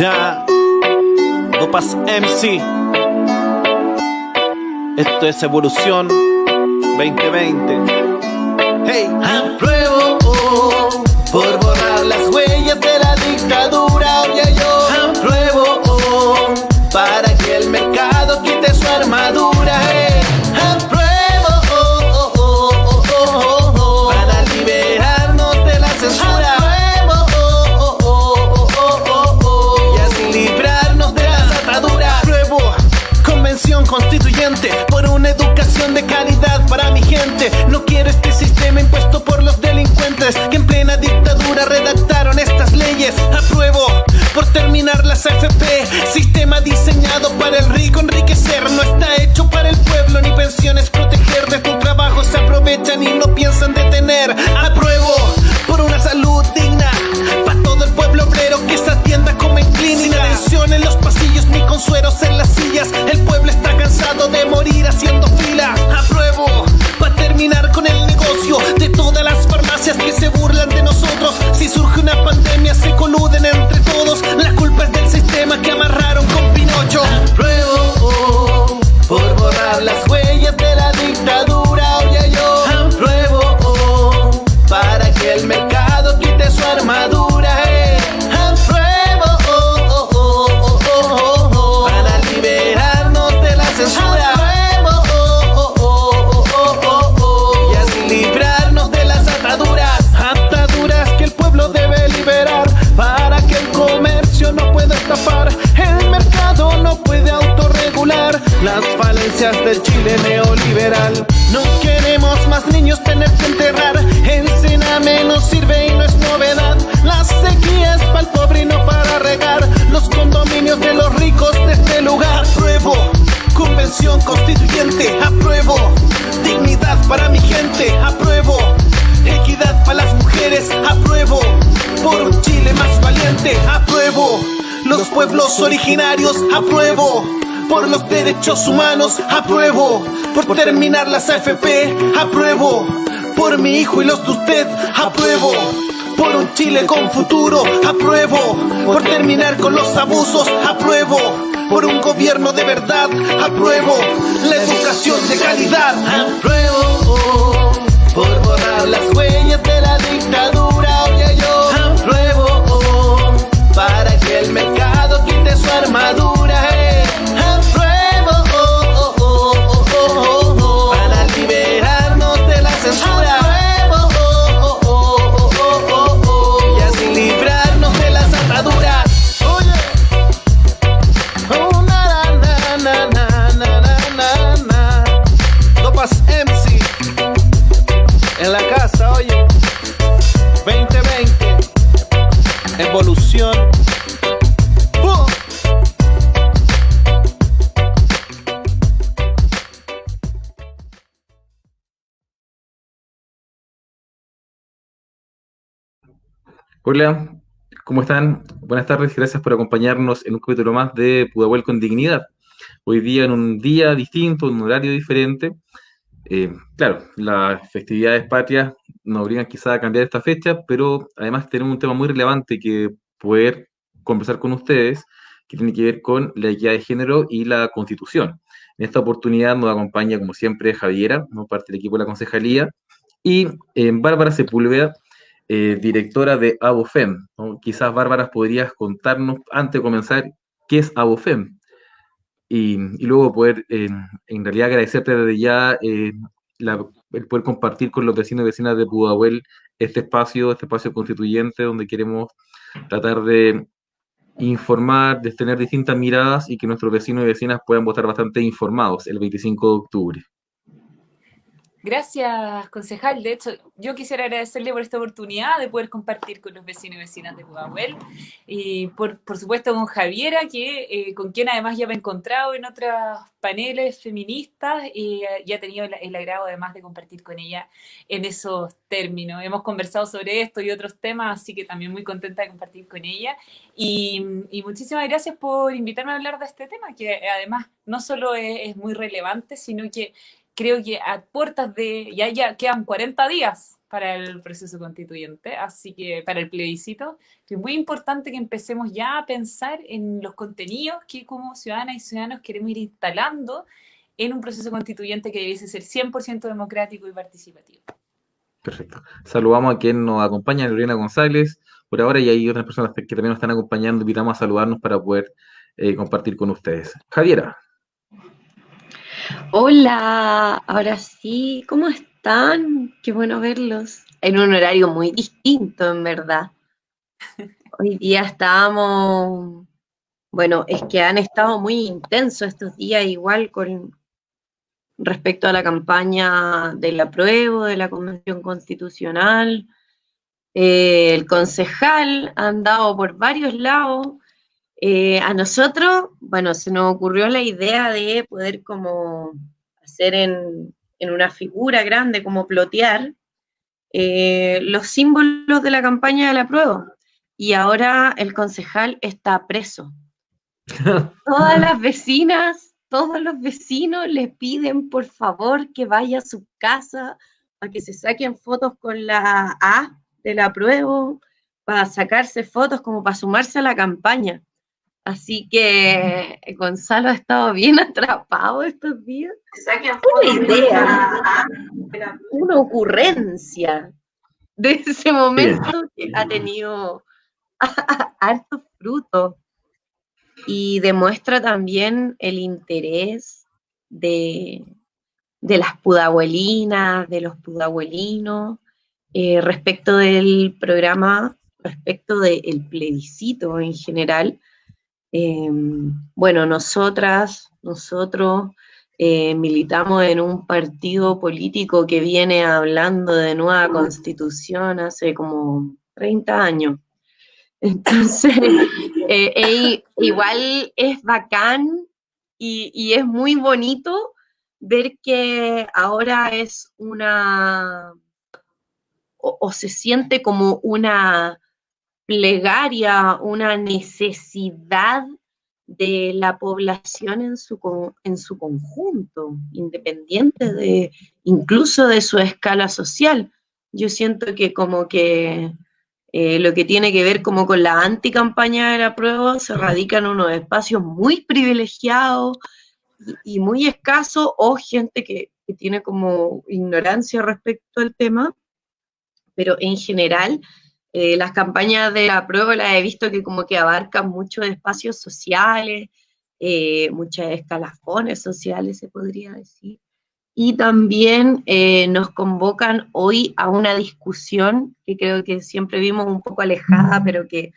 Ya, Dopas MC. Esto es Evolución 2020. Hey, apruebo por borrar las huellas de la dictadura. Oye, yo apruebo para que el mercado quite su armadura. Apruebo para liberarnos de la censura. Y así librarnos de las ataduras. Apruebo convención constituyente por una educación de calidad para mi gente. No quiero este sistema impuesto por los delincuentes que en plena dictadura redactaron estas leyes. Apruebo por terminar las AFP, sistema diseñado para el rico enriquecer. No está hecho para el pueblo ni pensiones proteger. De tu trabajo se aprovechan y no piensan detener. Apruebo por una salud digna para todo el pueblo obrero que se atienda como en clínica. Sin atención en los pasillos ni consuelos en las sillas. El pueblo está cansado de morir haciendo fila. Apruebo para terminar con el negocio de todas las farmacias que se burlan de nosotros. Si surge una pandemia se coluden entre todos. La culpa es del sistema que amarraron con Pinocho. Apruebo por borrar las huellas de la dictadura. Oye, yo apruebo para que el mercado quite su armadura. Apruebo para liberarnos de la censura. Y así librarnos de las ataduras. Ataduras que el pueblo debe liberar para que el comercio no pueda estafar. El mercado no puede autorregular las falencias del Chile neoliberal. No queremos más niños tener que enterrar. El Sename no sirve y no es novedad. La sequía es para el pobre y no para regar los condominios de los ricos de este lugar. Apruebo convención constituyente. Apruebo dignidad para mi gente. Apruebo equidad para las mujeres. Apruebo por un Chile más valiente. Apruebo los pueblos originarios. Apruebo por los derechos humanos. Apruebo por terminar las AFP. Apruebo por mi hijo y los de usted. Apruebo por un Chile con futuro. Apruebo por terminar con los abusos. Apruebo por un gobierno de verdad. Apruebo la educación de calidad. Apruebo por borrar las huellas de la dictadura. Oye, yo apruebo para que el mercado quite su armadura. Apruebo para liberarnos de la censura. Y así librarnos de las ataduras. Oye, oh, na na na na na na na. Dopas MC en la casa, oye. 2020 Evolución. Hola, ¿cómo están? Buenas tardes, gracias por acompañarnos en un capítulo más de Pudahuel con Dignidad. Hoy día en un día distinto, en un horario diferente. Claro, las festividades patrias nos obligan quizá a cambiar esta fecha, pero además tenemos un tema muy relevante que poder conversar con ustedes, que tiene que ver con la equidad de género y la Constitución. En esta oportunidad nos acompaña, como siempre, Javiera, ¿no? Parte del equipo de la concejalía, y Bárbara Sepúlveda, directora de ABOFEM, ¿no? Quizás, Bárbara, podrías contarnos, antes de comenzar, qué es ABOFEM, y luego poder, en realidad, agradecerte desde ya el poder compartir con los vecinos y vecinas de Pudahuel este espacio constituyente, donde queremos tratar de informar, de tener distintas miradas y que nuestros vecinos y vecinas puedan votar bastante informados el 25 de octubre. Gracias, concejal. De hecho, yo quisiera agradecerle por esta oportunidad de poder compartir con los vecinos y vecinas de Pudahuel y por supuesto con Javiera, con quien además ya me he encontrado en otros paneles feministas y ya he tenido el agrado además de compartir con ella en esos términos. Hemos conversado sobre esto y otros temas, así que también muy contenta de compartir con ella y muchísimas gracias por invitarme a hablar de este tema, que además no solo es muy relevante, sino que creo que a puertas de, ya quedan 40 días para el proceso constituyente, así que para el plebiscito, que es muy importante que empecemos ya a pensar en los contenidos que como ciudadanas y ciudadanos queremos ir instalando en un proceso constituyente que debiese ser 100% democrático y participativo. Perfecto. Saludamos a quien nos acompaña, Lorena González, por ahora, y hay otras personas que también nos están acompañando. Invitamos a saludarnos para poder compartir con ustedes. Javiera. Hola, ahora sí, ¿cómo están? Qué bueno verlos. En un horario muy distinto, en verdad. Hoy día estábamos, bueno, es que han estado muy intensos estos días, igual con respecto a la campaña del apruebo, de la Convención Constitucional. El concejal ha andado por varios lados. A nosotros, bueno, se nos ocurrió la idea de poder como hacer en una figura grande, como plotear los símbolos de la campaña del apruebo. Y ahora el concejal está preso. Todas las vecinas, todos los vecinos le piden por favor que vaya a su casa para que se saquen fotos con la A del apruebo, para sacarse fotos como para sumarse a la campaña. Así que Gonzalo ha estado bien atrapado estos días. Una idea, una ocurrencia de ese momento que ha tenido hartos frutos y demuestra también el interés de las pudahuelinas, de los pudahuelinos, respecto del programa, respecto del plebiscito en general. Bueno, nosotros militamos en un partido político que viene hablando de nueva constitución hace como 30 años. Entonces, igual es bacán y es muy bonito ver que ahora es una, o se siente como una plegaria, una necesidad de la población en su conjunto, independiente de incluso de su escala social. Yo siento que como que lo que tiene que ver como con la anticampaña de la prueba se radica en unos espacios muy privilegiados y muy escasos, o gente que tiene como ignorancia respecto al tema, pero en general las campañas de la prueba las he visto que como que abarcan muchos espacios sociales, muchos escalafones sociales, se podría decir. Y también nos convocan hoy a una discusión que creo que siempre vimos un poco alejada, pero que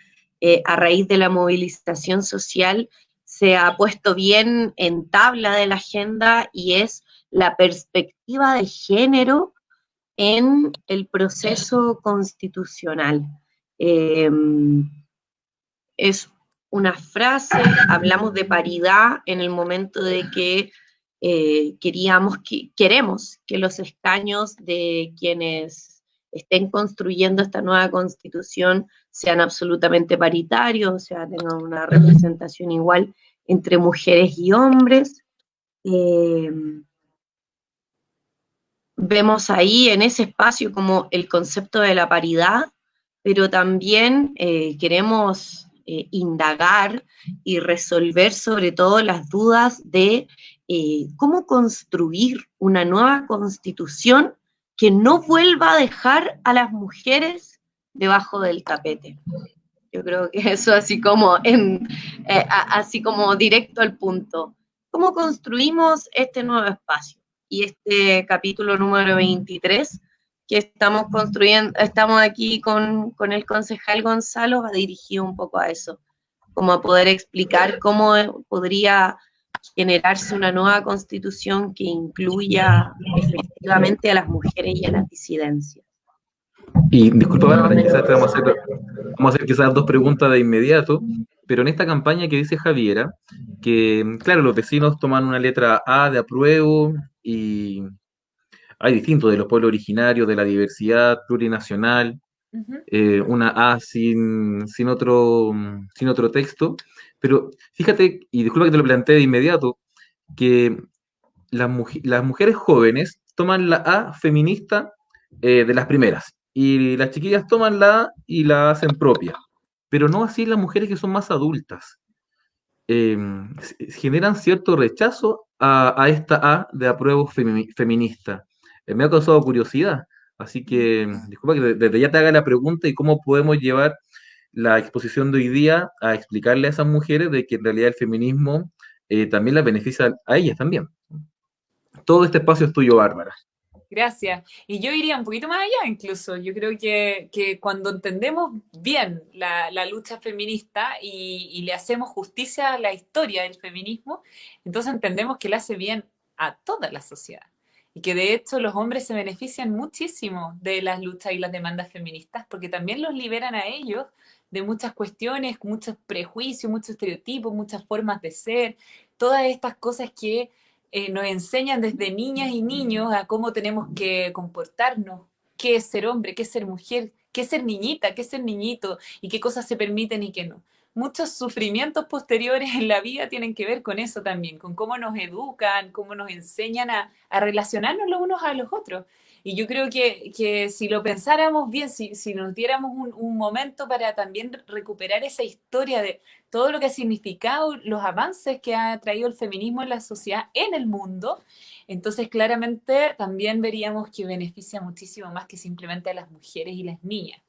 a raíz de la movilización social se ha puesto bien en tabla de la agenda, y es la perspectiva de género en el proceso constitucional. Es una frase, hablamos de paridad en el momento de que queremos que los escaños de quienes estén construyendo esta nueva constitución sean absolutamente paritarios, o sea, tengan una representación igual entre mujeres y hombres. Vemos ahí en ese espacio como el concepto de la paridad, pero también queremos indagar y resolver sobre todo las dudas de cómo construir una nueva constitución que no vuelva a dejar a las mujeres debajo del tapete. Yo creo que eso así como directo al punto. ¿Cómo construimos este nuevo espacio? Y este capítulo número 23 que estamos construyendo, estamos aquí con el concejal Gonzalo, va dirigido un poco a eso, como a poder explicar cómo podría generarse una nueva constitución que incluya efectivamente a las mujeres y a las disidencias. Y disculpa, Bárbara, quizás te vamos a hacer quizás dos preguntas de inmediato, pero en esta campaña que dice Javiera, que claro, los vecinos toman una letra A de apruebo y hay distintos de los pueblos originarios, de la diversidad plurinacional, una A sin otro texto, pero fíjate, y disculpa que te lo planteé de inmediato, que las mujeres jóvenes toman la A feminista de las primeras. Y las chiquillas toman la A y la hacen propia. Pero no así las mujeres que son más adultas. eh, Generan cierto rechazo a esta A de apruebo feminista. Me ha causado curiosidad, así que disculpa que desde ya te haga la pregunta y cómo podemos llevar la exposición de hoy día a explicarle a esas mujeres de que en realidad el feminismo también las beneficia a ellas también. Todo este espacio es tuyo, Bárbara. Gracias. Y yo iría un poquito más allá incluso. Yo creo que cuando entendemos bien la lucha feminista y le hacemos justicia a la historia del feminismo, entonces entendemos que le hace bien a toda la sociedad. Y que de hecho los hombres se benefician muchísimo de las luchas y las demandas feministas, porque también los liberan a ellos de muchas cuestiones, muchos prejuicios, muchos estereotipos, muchas formas de ser, todas estas cosas que nos enseñan desde niñas y niños a cómo tenemos que comportarnos, qué es ser hombre, qué es ser mujer, qué es ser niñita, qué es ser niñito y qué cosas se permiten y qué no. Muchos sufrimientos posteriores en la vida tienen que ver con eso también, con cómo nos educan, cómo nos enseñan a relacionarnos los unos a los otros. Y yo creo que si lo pensáramos bien, si nos diéramos un momento para también recuperar esa historia de todo lo que ha significado, los avances que ha traído el feminismo en la sociedad, en el mundo, entonces claramente también veríamos que beneficia muchísimo más que simplemente a las mujeres y las niñas.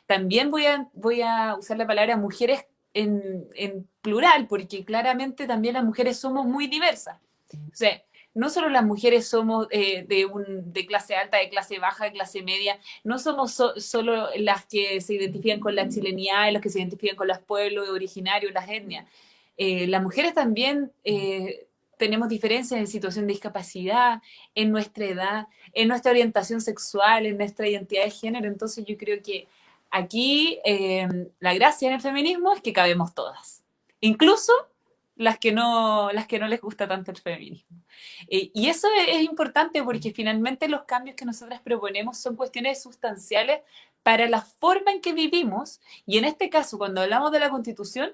También voy a usar la palabra mujeres en plural, porque claramente también las mujeres somos muy diversas. O sea, no solo las mujeres somos de clase alta, de clase baja, de clase media, no somos solo las que se identifican con la chilenidad, las que se identifican con los pueblos originarios, las etnias. Las mujeres también tenemos diferencias en situación de discapacidad, en nuestra edad, en nuestra orientación sexual, en nuestra identidad de género. Entonces yo creo que aquí la gracia en el feminismo es que cabemos todas, incluso las que no les gusta tanto el feminismo. Y eso es importante porque finalmente los cambios que nosotras proponemos son cuestiones sustanciales para la forma en que vivimos, y en este caso, cuando hablamos de la Constitución,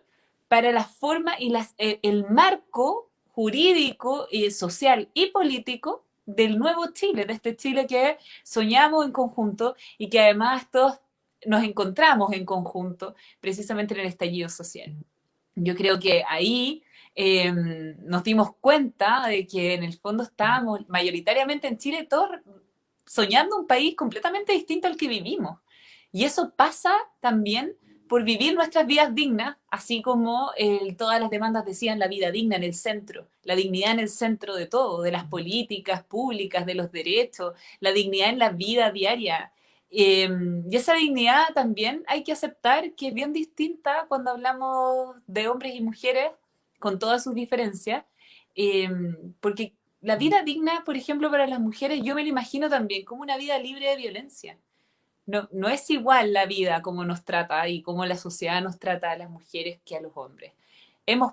para la forma y el marco jurídico, y social y político del nuevo Chile, de este Chile que soñamos en conjunto y que además todos nos encontramos en conjunto precisamente en el estallido social. Yo creo que ahí nos dimos cuenta de que en el fondo estábamos mayoritariamente en Chile todos soñando un país completamente distinto al que vivimos. Y eso pasa también por vivir nuestras vidas dignas, así como todas las demandas decían la vida digna en el centro, la dignidad en el centro de todo, de las políticas públicas, de los derechos, la dignidad en la vida diaria. Y esa dignidad también hay que aceptar que es bien distinta cuando hablamos de hombres y mujeres, con todas sus diferencias, porque la vida digna, por ejemplo, para las mujeres, yo me lo imagino también como una vida libre de violencia. No es igual la vida como nos trata y como la sociedad nos trata a las mujeres que a los hombres. Hemos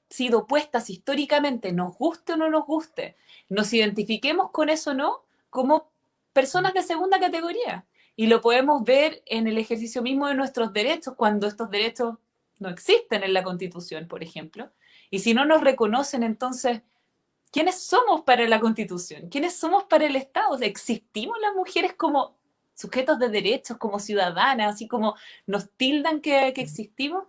sido puestas históricamente, nos guste o no nos guste, nos identifiquemos con eso o no, como personas de segunda categoría. Y lo podemos ver en el ejercicio mismo de nuestros derechos, cuando estos derechos no existen en la Constitución, por ejemplo. Y si no nos reconocen, entonces, ¿quiénes somos para la Constitución? ¿Quiénes somos para el Estado? O sea, ¿existimos las mujeres como sujetos de derechos, como ciudadanas, así como nos tildan que existimos?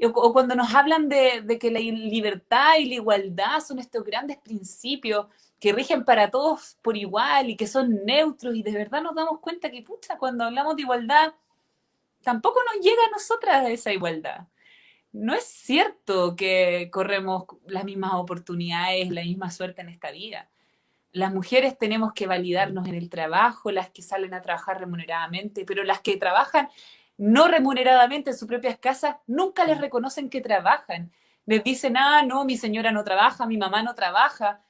O cuando nos hablan de que la libertad y la igualdad son estos grandes principios que rigen para todos por igual y que son neutros, y de verdad nos damos cuenta que, pucha, cuando hablamos de igualdad, tampoco nos llega a nosotras esa igualdad. No es cierto que corremos las mismas oportunidades, la misma suerte en esta vida. Las mujeres tenemos que validarnos en el trabajo, las que salen a trabajar remuneradamente, pero las que trabajan no remuneradamente en sus propias casas, nunca les reconocen que trabajan. Les dicen, ah, no, mi señora no trabaja, mi mamá no trabaja.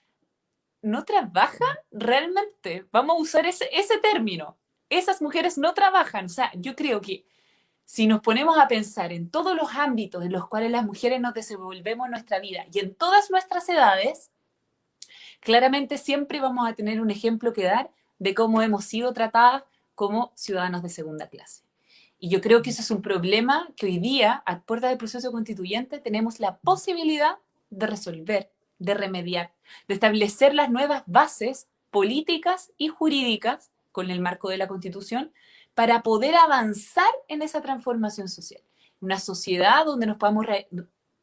¿No trabajan realmente? Vamos a usar ese término. Esas mujeres no trabajan. O sea, yo creo que si nos ponemos a pensar en todos los ámbitos en los cuales las mujeres nos desenvolvemos en nuestra vida y en todas nuestras edades, claramente siempre vamos a tener un ejemplo que dar de cómo hemos sido tratadas como ciudadanos de segunda clase. Y yo creo que eso es un problema que hoy día, a puerta del proceso constituyente, tenemos la posibilidad de resolver, de remediar, de establecer las nuevas bases políticas y jurídicas con el marco de la Constitución para poder avanzar en esa transformación social. Una sociedad donde nos podamos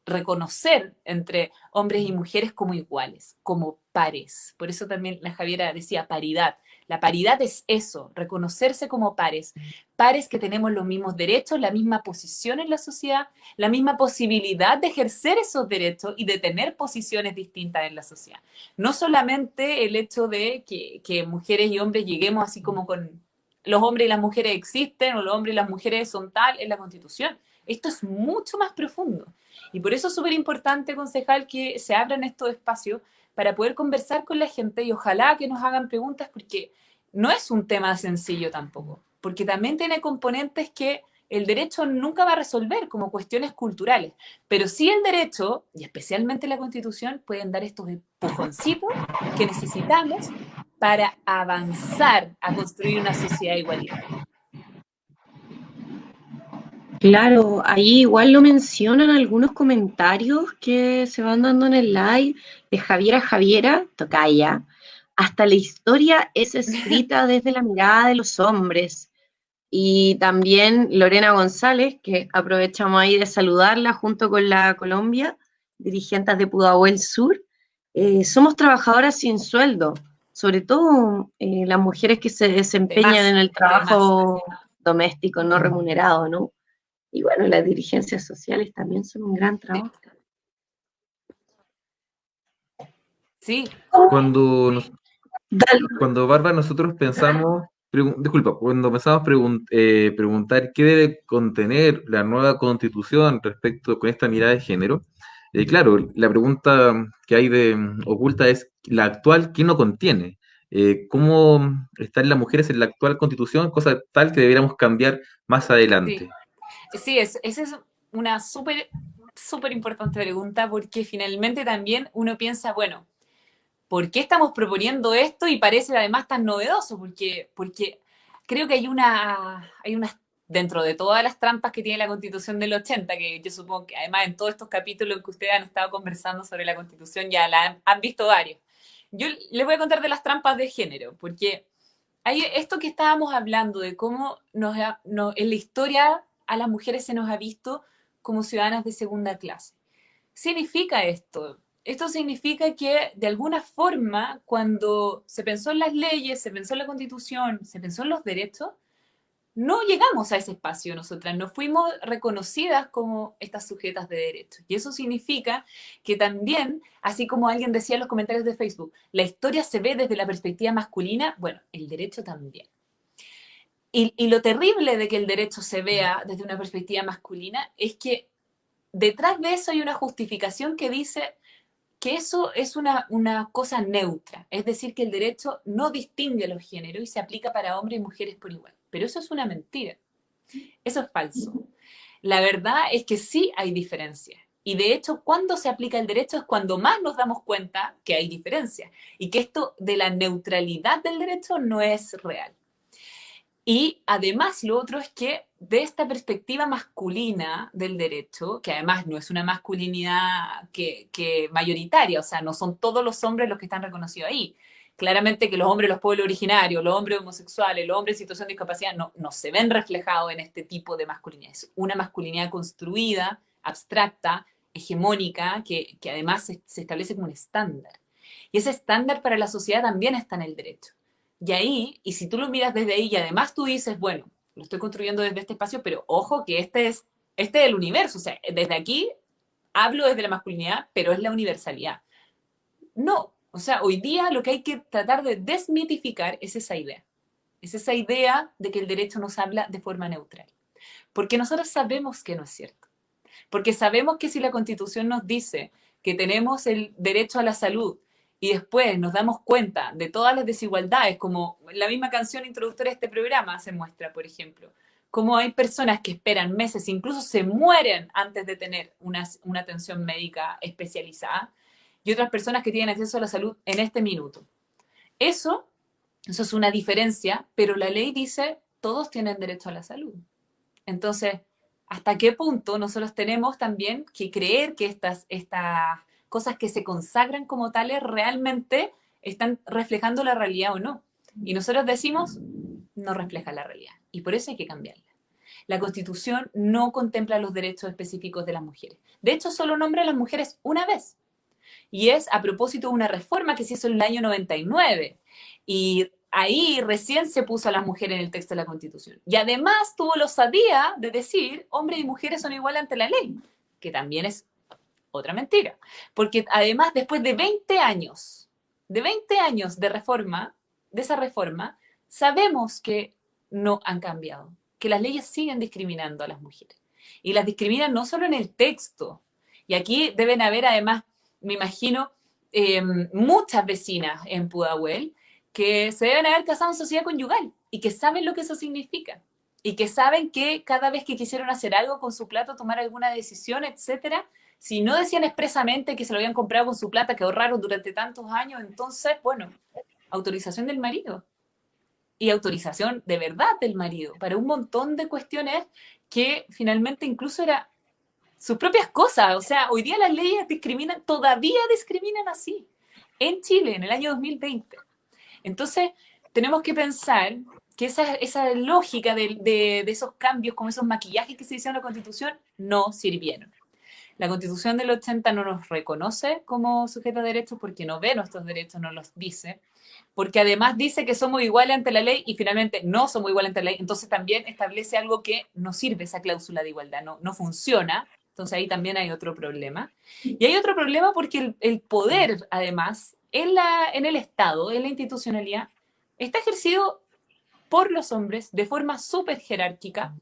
reconocer entre hombres y mujeres como iguales, como pares. Por eso también la Javiera decía paridad. La paridad es eso, reconocerse como pares. Pares que tenemos los mismos derechos, la misma posición en la sociedad, la misma posibilidad de ejercer esos derechos y de tener posiciones distintas en la sociedad. No solamente el hecho de que mujeres y hombres lleguemos así como con los hombres y las mujeres existen o los hombres y las mujeres son tal en la Constitución. Esto es mucho más profundo. Y por eso es súper importante, concejal, que se abran estos espacios para poder conversar con la gente y ojalá que nos hagan preguntas porque no es un tema sencillo tampoco, porque también tiene componentes que el derecho nunca va a resolver como cuestiones culturales, pero sí el derecho, y especialmente la Constitución, pueden dar estos empujoncitos que necesitamos para avanzar a construir una sociedad igualitaria. Claro, ahí igual lo mencionan algunos comentarios que se van dando en el live de Javiera, tocaya. Hasta la historia es escrita desde la mirada de los hombres. Y también Lorena González, que aprovechamos ahí de saludarla junto con la Colombia, dirigentes de Pudahuel Sur. Somos trabajadoras sin sueldo, sobre todo las mujeres que se desempeñan en el trabajo doméstico no remunerado, ¿no? Y bueno, las dirigencias sociales también son un gran trabajo. Sí. Cuando Bárbara, nosotros pensamos, cuando pensamos preguntar qué debe contener la nueva constitución respecto con esta mirada de género, claro, la pregunta que hay oculta es la actual, ¿qué no contiene? ¿Cómo están las mujeres en la actual constitución? Cosa tal que deberíamos cambiar más adelante. Sí, esa es una súper importante pregunta porque finalmente también uno piensa, bueno, ¿por qué estamos proponiendo esto? Y parece además tan novedoso, porque creo que hay unas, dentro de todas las trampas que tiene la Constitución del 80, que yo supongo que además en todos estos capítulos que ustedes han estado conversando sobre la Constitución ya la han visto varios. Yo les voy a contar de las trampas de género, porque hay esto que estábamos hablando de cómo en la historia a las mujeres se nos ha visto como ciudadanas de segunda clase. Significa esto. Esto significa que, de alguna forma, cuando se pensó en las leyes, se pensó en la Constitución, se pensó en los derechos, no llegamos a ese espacio nosotras, no fuimos reconocidas como estas sujetas de derechos. Y eso significa que también, así como alguien decía en los comentarios de Facebook, la historia se ve desde la perspectiva masculina, bueno, el derecho también. Y lo terrible de que el derecho se vea desde una perspectiva masculina es que detrás de eso hay una justificación que dice que eso es una cosa neutra, es decir, que el derecho no distingue los géneros y se aplica para hombres y mujeres por igual. Pero eso es una mentira, eso es falso. La verdad es que sí hay diferencias. Y de hecho, cuando se aplica el derecho es cuando más nos damos cuenta que hay diferencias y que esto de la neutralidad del derecho no es real. Y además lo otro es que de esta perspectiva masculina del derecho, que además no es una masculinidad que mayoritaria, o sea, no son todos los hombres los que están reconocidos ahí. Claramente que los hombres de los pueblos originarios, los hombres homosexuales, los hombres en situación de discapacidad no se ven reflejados en este tipo de masculinidad. Es una masculinidad construida, abstracta, hegemónica, que además se establece como un estándar. Y ese estándar para la sociedad también está en el derecho. Y ahí, y si tú lo miras desde ahí y además tú dices, bueno, lo estoy construyendo desde este espacio, pero ojo que este es el universo, o sea, desde aquí hablo desde la masculinidad, pero es la universalidad. No, o sea, hoy día lo que hay que tratar de desmitificar es esa idea. Es esa idea de que el derecho nos habla de forma neutral. Porque nosotros sabemos que no es cierto. Porque sabemos que si la Constitución nos dice que tenemos el derecho a la salud, y después nos damos cuenta de todas las desigualdades, como la misma canción introductoria de este programa se muestra, por ejemplo, cómo hay personas que esperan meses, incluso se mueren antes de tener una atención médica especializada, y otras personas que tienen acceso a la salud en este minuto. Eso es una diferencia, pero la ley dice todos tienen derecho a la salud. Entonces, ¿hasta qué punto nosotros tenemos también que creer que estas cosas que se consagran como tales realmente están reflejando la realidad o no? Y nosotros decimos, no refleja la realidad. Y por eso hay que cambiarla. La Constitución no contempla los derechos específicos de las mujeres. De hecho, solo nombra a las mujeres una vez. Y es a propósito de una reforma que se hizo en el año 99. Y ahí recién se puso a las mujeres en el texto de la Constitución. Y además tuvo la osadía de decir, hombres y mujeres son iguales ante la ley, que también es otra mentira. Porque además, después de 20 años de reforma, de esa reforma, sabemos que no han cambiado, que las leyes siguen discriminando a las mujeres. Y las discriminan no solo en el texto. Y aquí deben haber además, me imagino, muchas vecinas en Pudahuel que se deben haber casado en sociedad conyugal y que saben lo que eso significa. Y que saben que cada vez que quisieron hacer algo con su plata, tomar alguna decisión, etcétera, si no decían expresamente que se lo habían comprado con su plata, que ahorraron durante tantos años, entonces, bueno, autorización del marido. Y autorización de verdad del marido, para un montón de cuestiones que finalmente incluso era sus propias cosas. O sea, hoy día las leyes discriminan, todavía discriminan así, en Chile, en el año 2020. Entonces, tenemos que pensar que esa lógica de esos cambios, como esos maquillajes que se hicieron en la Constitución, no sirvieron. La Constitución del 80 no nos reconoce como sujetos de derechos porque no ve nuestros derechos, no los dice, porque además dice que somos iguales ante la ley y finalmente no somos iguales ante la ley, entonces también establece algo que no sirve, esa cláusula de igualdad, no funciona, entonces ahí también hay otro problema. Y hay otro problema porque el poder, además, en el Estado, en la institucionalidad, está ejercido por los hombres de forma súper jerárquica,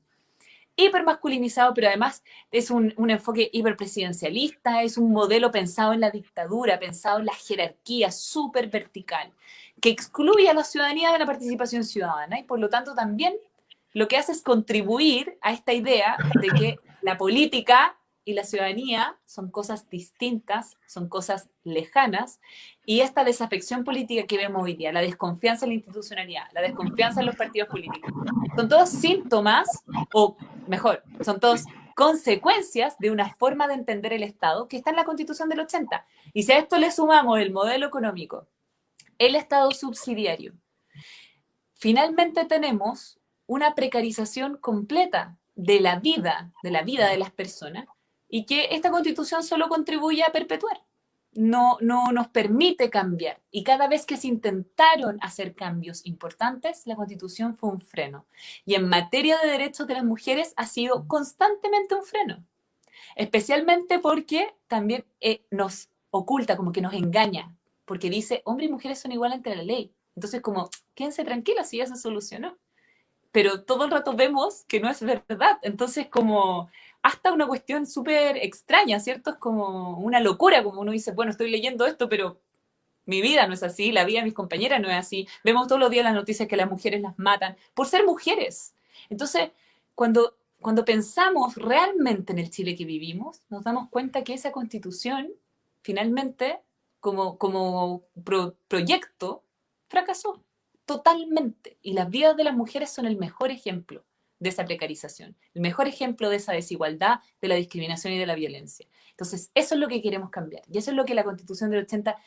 hipermasculinizado, pero además es un enfoque hiperpresidencialista, es un modelo pensado en la dictadura, pensado en la jerarquía súper vertical, que excluye a la ciudadanía de la participación ciudadana y por lo tanto también lo que hace es contribuir a esta idea de que la política y la ciudadanía son cosas distintas, son cosas lejanas, y esta desafección política que vemos hoy día, la desconfianza en la institucionalidad, la desconfianza en los partidos políticos, son todos síntomas, o mejor, son todos consecuencias de una forma de entender el Estado que está en la Constitución del 80. Y si a esto le sumamos el modelo económico, el Estado subsidiario, finalmente tenemos una precarización completa de la vida de las personas, y que esta Constitución solo contribuye a perpetuar. No nos permite cambiar. Y cada vez que se intentaron hacer cambios importantes, la Constitución fue un freno. Y en materia de derechos de las mujeres ha sido constantemente un freno. Especialmente porque también nos oculta, como que nos engaña, porque dice, hombres y mujeres son iguales ante la ley. Entonces, como, quédense tranquilos, si ya se solucionó. Pero todo el rato vemos que no es verdad. Entonces, como hasta una cuestión súper extraña, ¿cierto? Es como una locura, como uno dice, bueno, estoy leyendo esto, pero mi vida no es así, la vida de mis compañeras no es así. Vemos todos los días las noticias que las mujeres las matan por ser mujeres. Entonces, cuando pensamos realmente en el Chile que vivimos, nos damos cuenta que esa Constitución, finalmente, como proyecto, fracasó totalmente. Y las vidas de las mujeres son el mejor ejemplo de esa precarización, el mejor ejemplo de esa desigualdad, de la discriminación y de la violencia. Entonces, eso es lo que queremos cambiar. Y eso es lo que la Constitución del 80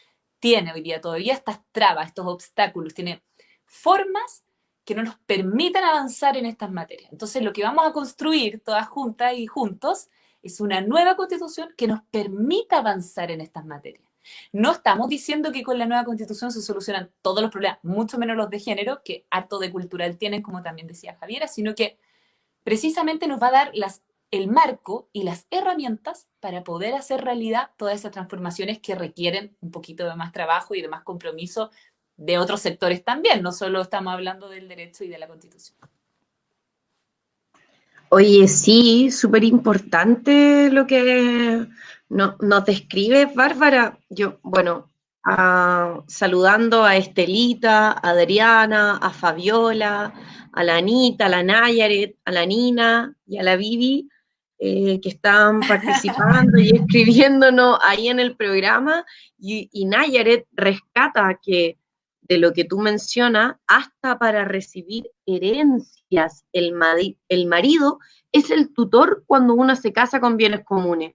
tiene hoy día todavía, estas trabas, estos obstáculos, tiene formas que no nos permiten avanzar en estas materias. Entonces, lo que vamos a construir todas juntas y juntos es una nueva Constitución que nos permita avanzar en estas materias. No estamos diciendo que con la nueva Constitución se solucionan todos los problemas, mucho menos los de género, que harto de cultural tienen, como también decía Javiera, sino que precisamente nos va a dar el marco y las herramientas para poder hacer realidad todas esas transformaciones que requieren un poquito de más trabajo y de más compromiso de otros sectores también, no solo estamos hablando del derecho y de la Constitución. Oye, sí, súper importante lo que nos describe Bárbara. Yo, bueno, saludando a Estelita, a Adriana, a Fabiola, a la Anita, a la Nayaret, a la Nina y a la Vivi, que están participando y escribiéndonos ahí en el programa. Y Nayaret rescata que de lo que tú mencionas, hasta para recibir herencias, el marido es el tutor cuando uno se casa con bienes comunes.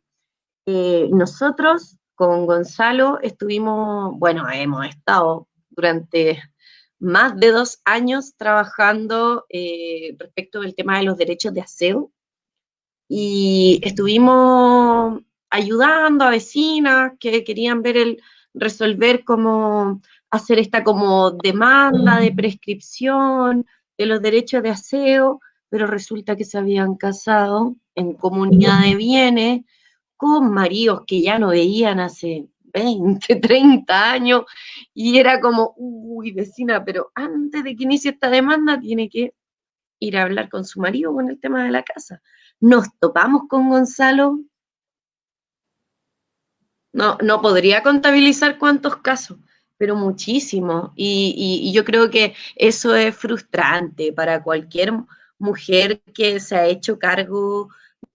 Nosotros con Gonzalo hemos estado durante más de 2 años trabajando respecto del tema de los derechos de aseo y estuvimos ayudando a vecinas que querían resolver cómo hacer esta como demanda de prescripción de los derechos de aseo, pero resulta que se habían casado en comunidad de bienes con maridos que ya no veían hace 20, 30 años, y era como, uy, vecina, pero antes de que inicie esta demanda tiene que ir a hablar con su marido con el tema de la casa. Nos topamos con Gonzalo, no podría contabilizar cuántos casos, pero muchísimos. Y yo creo que eso es frustrante para cualquier mujer que se ha hecho cargo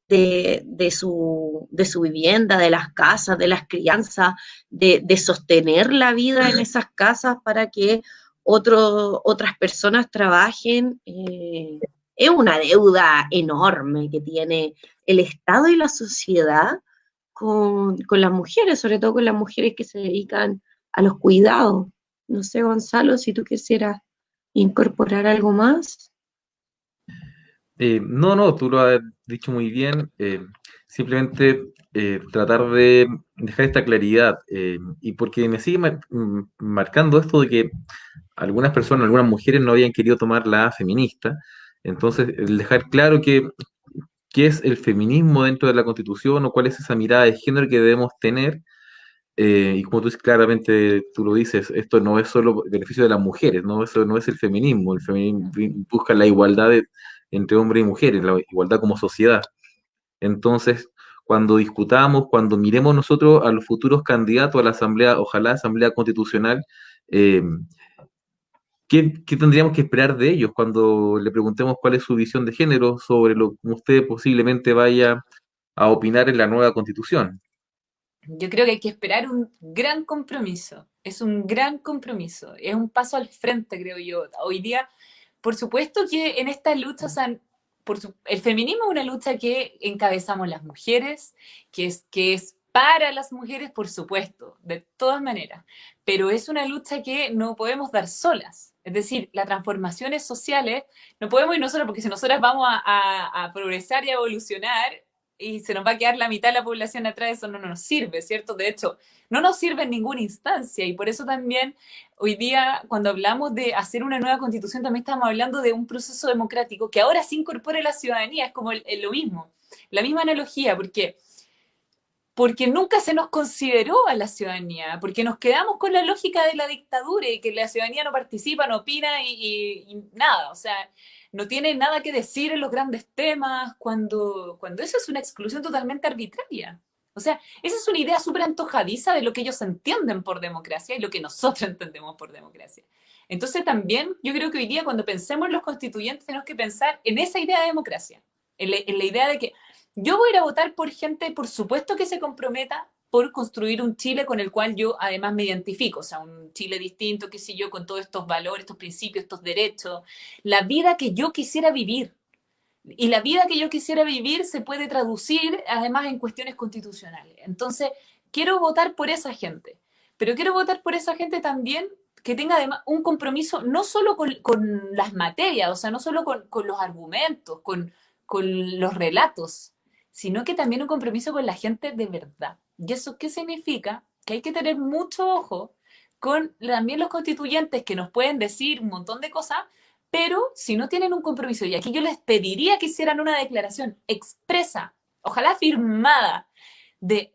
de su vivienda, de las casas, de las crianzas, de sostener la vida en esas casas para que otras personas trabajen. Es una deuda enorme que tiene el Estado y la sociedad con las mujeres, sobre todo con las mujeres que se dedican a los cuidados. No sé, Gonzalo, si tú quisieras incorporar algo más. No, tú lo has dicho muy bien. Simplemente tratar de dejar esta claridad. Y porque me sigue marcando esto de que algunas personas, algunas mujeres no habían querido tomar la feminista. Entonces, el dejar claro que qué es el feminismo dentro de la Constitución o cuál es esa mirada de género que debemos tener. Y como tú claramente tú lo dices, esto no es solo beneficio de las mujeres, ¿no? Eso no es el feminismo. El feminismo busca la igualdad entre hombres y mujeres, la igualdad como sociedad. Entonces, cuando discutamos, cuando miremos nosotros a los futuros candidatos a la Asamblea, ojalá Asamblea Constitucional, eh, ¿qué tendríamos que esperar de ellos cuando le preguntemos cuál es su visión de género sobre lo que usted posiblemente vaya a opinar en la nueva Constitución? Yo creo que hay que esperar un gran compromiso. Es un gran compromiso. Es un paso al frente, creo yo. Hoy día, por supuesto que en esta lucha, o sea, el feminismo es una lucha que encabezamos las mujeres, que es para las mujeres, por supuesto, de todas maneras. Pero es una lucha que no podemos dar solas. Es decir, las transformaciones sociales no podemos ir nosotros, porque si nosotras vamos a progresar y a evolucionar, y se nos va a quedar la mitad de la población atrás, eso no nos sirve, ¿cierto? De hecho, no nos sirve en ninguna instancia, y por eso también hoy día, cuando hablamos de hacer una nueva constitución, también estamos hablando de un proceso democrático que ahora se incorpore la ciudadanía, es como lo mismo, la misma analogía, porque nunca se nos consideró a la ciudadanía, porque nos quedamos con la lógica de la dictadura y que la ciudadanía no participa, no opina y nada, o sea, no tiene nada que decir en los grandes temas, cuando eso es una exclusión totalmente arbitraria. O sea, esa es una idea súper antojadiza de lo que ellos entienden por democracia y lo que nosotros entendemos por democracia. Entonces también yo creo que hoy día cuando pensemos en los constituyentes tenemos que pensar en esa idea de democracia, en la idea de que yo voy a ir a votar por gente, por supuesto, que se comprometa por construir un Chile con el cual yo además me identifico, o sea, un Chile distinto, qué sé yo, con todos estos valores, estos principios, estos derechos, la vida que yo quisiera vivir. Y la vida que yo quisiera vivir se puede traducir además en cuestiones constitucionales. Entonces, quiero votar por esa gente, pero quiero votar por esa gente también que tenga además un compromiso no solo con las materias, o sea, no solo con los argumentos, con los relatos, sino que también un compromiso con la gente de verdad. ¿Y eso qué significa? Que hay que tener mucho ojo con también los constituyentes que nos pueden decir un montón de cosas, pero si no tienen un compromiso, y aquí yo les pediría que hicieran una declaración expresa, ojalá firmada, de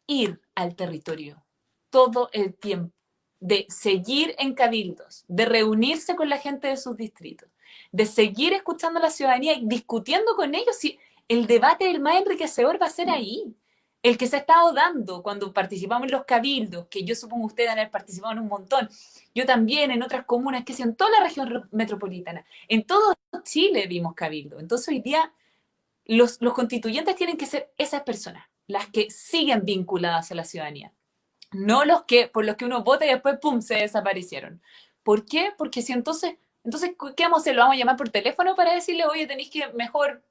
ir al territorio todo el tiempo, de seguir en cabildos, de reunirse con la gente de sus distritos, de seguir escuchando a la ciudadanía y discutiendo con ellos si el debate el más enriquecedor va a ser ahí. El que se ha estado dando cuando participamos en los cabildos, que yo supongo ustedes han participado en un montón, yo también en otras comunas, que sí, en toda la región metropolitana, en todo Chile vimos cabildo. Entonces hoy día los constituyentes tienen que ser esas personas, las que siguen vinculadas a la ciudadanía, no los que por los que uno vota y después pum se desaparecieron. ¿Por qué? Porque si entonces ¿qué vamos a hacer? ¿Lo vamos a llamar por teléfono para decirle, oye, tenéis que mejor,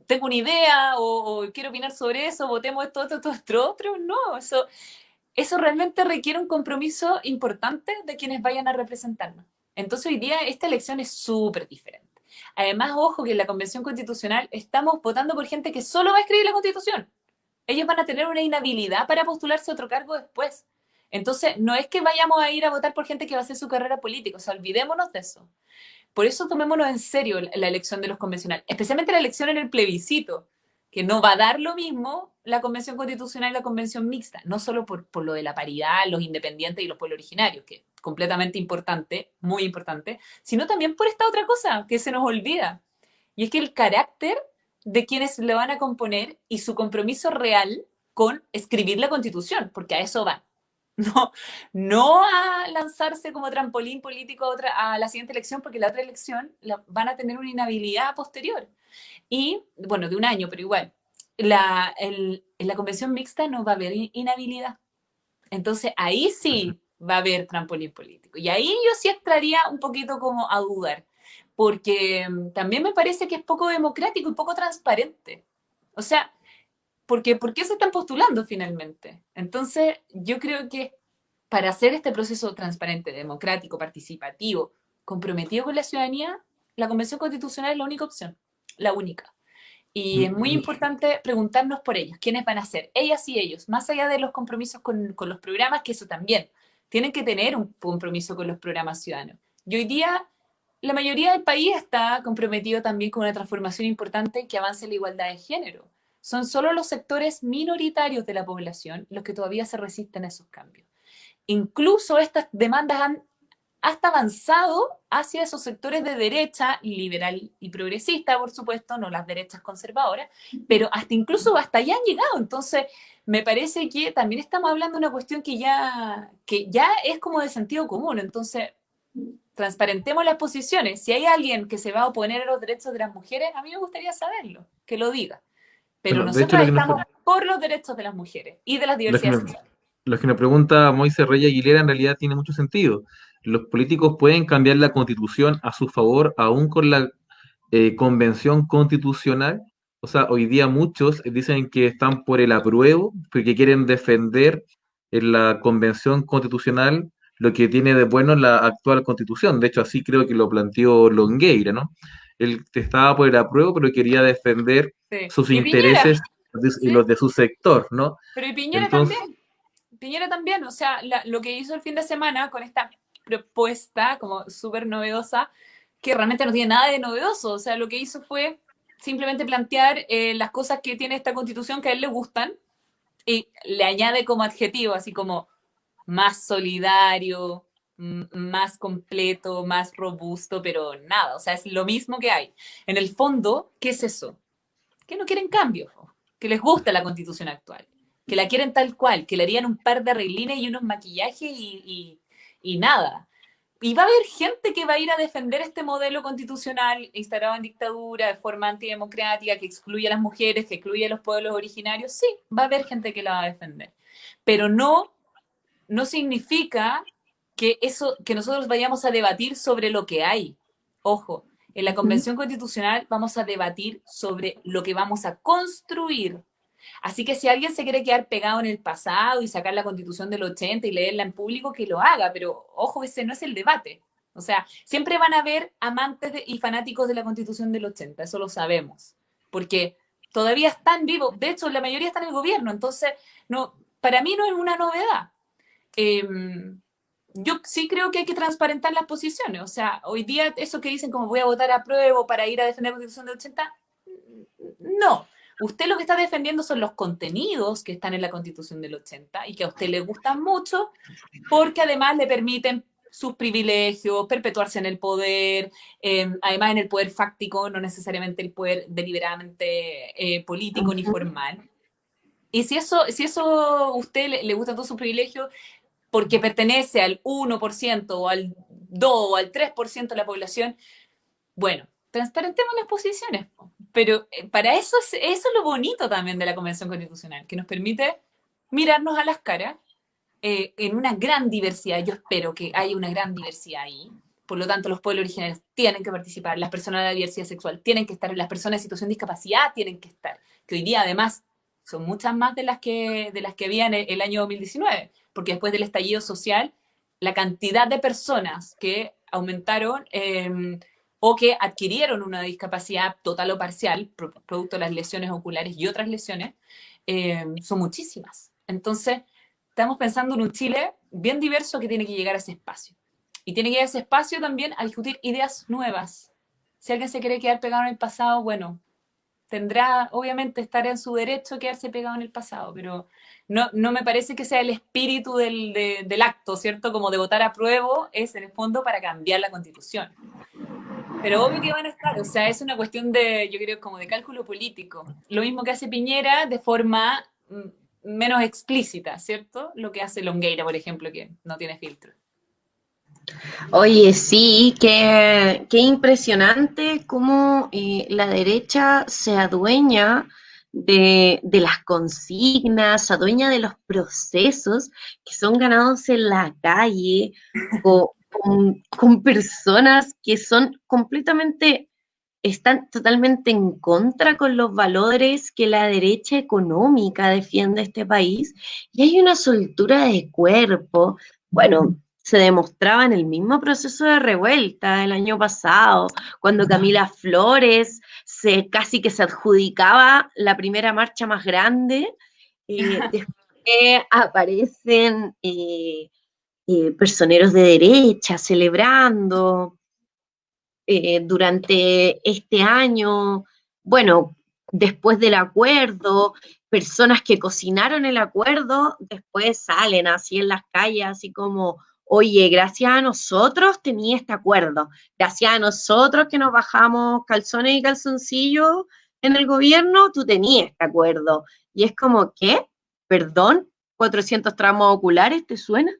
tengo una idea o quiero opinar sobre eso, votemos esto otro? No, eso realmente requiere un compromiso importante de quienes vayan a representarnos. Entonces hoy día esta elección es súper diferente. Además, ojo que en la Convención Constitucional estamos votando por gente que solo va a escribir la Constitución. Ellos van a tener una inhabilidad para postularse a otro cargo después. Entonces, no es que vayamos a ir a votar por gente que va a hacer su carrera política, o sea, olvidémonos de eso. Por eso tomémonos en serio la elección de los convencionales, especialmente la elección en el plebiscito, que no va a dar lo mismo la convención constitucional y la convención mixta, no solo por lo de la paridad, los independientes y los pueblos originarios, que es completamente importante, muy importante, sino también por esta otra cosa que se nos olvida, y es que el carácter de quienes le van a componer y su compromiso real con escribir la constitución, porque a eso van. No, no a lanzarse como trampolín político a la siguiente elección, porque la otra elección van a tener una inhabilidad posterior. Y, bueno, de un año, pero igual. En la convención mixta no va a haber inhabilidad. Entonces, ahí sí va a haber trampolín político. Y ahí yo sí estaría un poquito como a dudar, porque también me parece que es poco democrático y poco transparente. O sea, porque ¿por qué se están postulando finalmente? Entonces, yo creo que para hacer este proceso transparente, democrático, participativo, comprometido con la ciudadanía, la Convención Constitucional es la única opción, la única. Y es muy importante preguntarnos por ellos, quiénes van a ser, ellas y ellos, más allá de los compromisos con los programas, que eso también, tienen que tener un compromiso con los programas ciudadanos. Y hoy día, la mayoría del país está comprometido también con una transformación importante que avance la igualdad de género. Son solo los sectores minoritarios de la población los que todavía se resisten a esos cambios. Incluso estas demandas han hasta avanzado hacia esos sectores de derecha, liberal y progresista, por supuesto, no las derechas conservadoras, pero incluso hasta allá han llegado. Entonces, me parece que también estamos hablando de una cuestión que ya es como de sentido común. Entonces, transparentemos las posiciones. Si hay alguien que se va a oponer a los derechos de las mujeres, a mí me gustaría saberlo, que lo diga. Pero Bueno, de hecho, nosotros estamos por los derechos de las mujeres y de las diversidades sexuales. lo que nos pregunta Moisés Reyes Aguilera en realidad tiene mucho sentido. Los políticos pueden cambiar la constitución a su favor, aún con la convención constitucional. O sea, hoy día muchos dicen que están por el apruebo, porque quieren defender en la convención constitucional lo que tiene de bueno la actual constitución. De hecho, así creo que lo planteó Longueira, ¿no? Él estaba por el apruebo, pero quería defender Sí. sus Y Piñera, intereses y ¿sí? los de su sector, ¿no? Pero y Piñera Entonces, también. Piñera también, o sea, lo que hizo el fin de semana con esta propuesta como súper novedosa, que realmente no tiene nada de novedoso, o sea, lo que hizo fue simplemente plantear las cosas que tiene esta constitución que a él le gustan y le añade como adjetivo, así como más solidario, más completo, más robusto, pero nada, o sea, es lo mismo que hay. En el fondo, ¿qué es eso? Que no quieren cambio, que les gusta la constitución actual, que la quieren tal cual, que le harían un par de arreglines y unos maquillajes y nada. Y va a haber gente que va a ir a defender este modelo constitucional instalado en dictadura, de forma antidemocrática, que excluye a las mujeres, que excluye a los pueblos originarios. Sí, va a haber gente que la va a defender. Pero no significa que nosotros vayamos a debatir sobre lo que hay. Ojo, en la Convención Constitucional vamos a debatir sobre lo que vamos a construir. Así que si alguien se quiere quedar pegado en el pasado y sacar la Constitución del 80 y leerla en público, que lo haga, pero ojo, ese no es el debate. O sea, siempre van a haber amantes y fanáticos de la Constitución del 80, eso lo sabemos, porque todavía están vivos. De hecho, la mayoría está en el gobierno, entonces para mí no es una novedad. Yo sí creo que hay que transparentar las posiciones. O sea, hoy día eso que dicen como voy a votar a prueba para ir a defender la Constitución del 80, no. Usted lo que está defendiendo son los contenidos que están en la Constitución del 80 y que a usted le gustan mucho porque además le permiten sus privilegios, perpetuarse en el poder, además en el poder fáctico, no necesariamente el poder deliberadamente político ni formal. Y si eso a usted le gusta todo su privilegio porque pertenece al 1% o al 2% o al 3% de la población, bueno, transparentemos las posiciones. Pero para eso es lo bonito también de la Convención Constitucional, que nos permite mirarnos a las caras en una gran diversidad. Yo espero que haya una gran diversidad ahí. Por lo tanto, los pueblos originarios tienen que participar, las personas de la diversidad sexual tienen que estar, las personas en situación de discapacidad tienen que estar, que hoy día además son muchas más de las que había en el año 2019, porque después del estallido social, la cantidad de personas que aumentaron o que adquirieron una discapacidad total o parcial, producto de las lesiones oculares y otras lesiones, son muchísimas. Entonces, estamos pensando en un Chile bien diverso que tiene que llegar a ese espacio. Y tiene que llegar a ese espacio también a discutir ideas nuevas. Si alguien se quiere quedar pegado en el pasado, bueno, tendrá, obviamente, estará en su derecho a quedarse pegado en el pasado, pero no me parece que sea el espíritu del acto, ¿cierto? Como de votar a prueba es, en el fondo, para cambiar la Constitución. Pero obvio que van a estar, o sea, es una cuestión de, yo creo, como de cálculo político. Lo mismo que hace Piñera de forma menos explícita, ¿cierto? Lo que hace Longueira, por ejemplo, que no tiene filtro. Oye, sí, qué impresionante cómo la derecha se adueña de las consignas, se adueña de los procesos que son ganados en la calle, con personas que son completamente, están totalmente en contra con los valores que la derecha económica defiende este país, y hay una soltura de cuerpo. Bueno, se demostraba en el mismo proceso de revuelta el año pasado, cuando Camila Flores casi que se adjudicaba la primera marcha más grande. Después aparecen personeros de derecha celebrando durante este año, bueno, después del acuerdo, personas que cocinaron el acuerdo, después salen así en las calles, así como, oye, gracias a nosotros tenía este acuerdo, gracias a nosotros que nos bajamos calzones y calzoncillos en el gobierno, tú tenías este acuerdo. Y es como, ¿qué? ¿Perdón? ¿400 tramos oculares? ¿Te suena?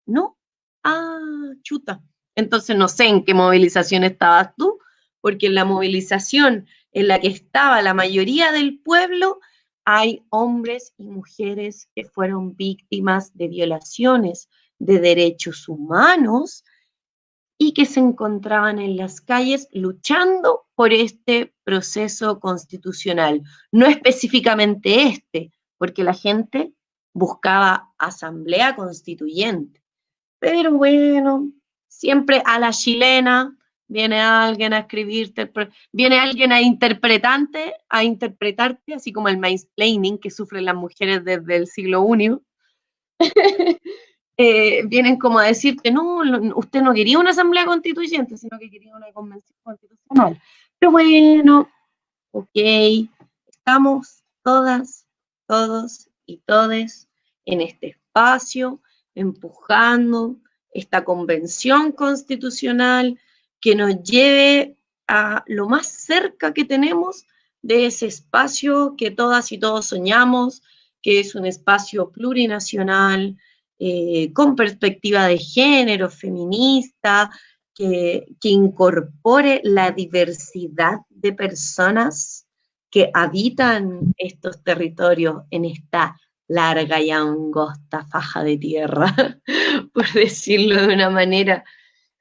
No. Ah, chuta. Entonces no sé en qué movilización estabas tú, porque en la movilización en la que estaba la mayoría del pueblo hay hombres y mujeres que fueron víctimas de violaciones de derechos humanos y que se encontraban en las calles luchando por este proceso constitucional. No específicamente este, porque la gente buscaba asamblea constituyente. Pero bueno, siempre a la chilena viene alguien a escribirte, viene alguien a interpretarte, así como el mansplaining que sufren las mujeres desde el siglo I. Vienen como a decirte, no, usted no quería una asamblea constituyente, sino que quería una convención constitucional. Pero bueno, ok, estamos todas, todos y todes en este espacio, empujando esta convención constitucional que nos lleve a lo más cerca que tenemos de ese espacio que todas y todos soñamos, que es un espacio plurinacional, con perspectiva de género, feminista, que incorpore la diversidad de personas que habitan estos territorios en esta larga y angosta faja de tierra, por decirlo de una manera.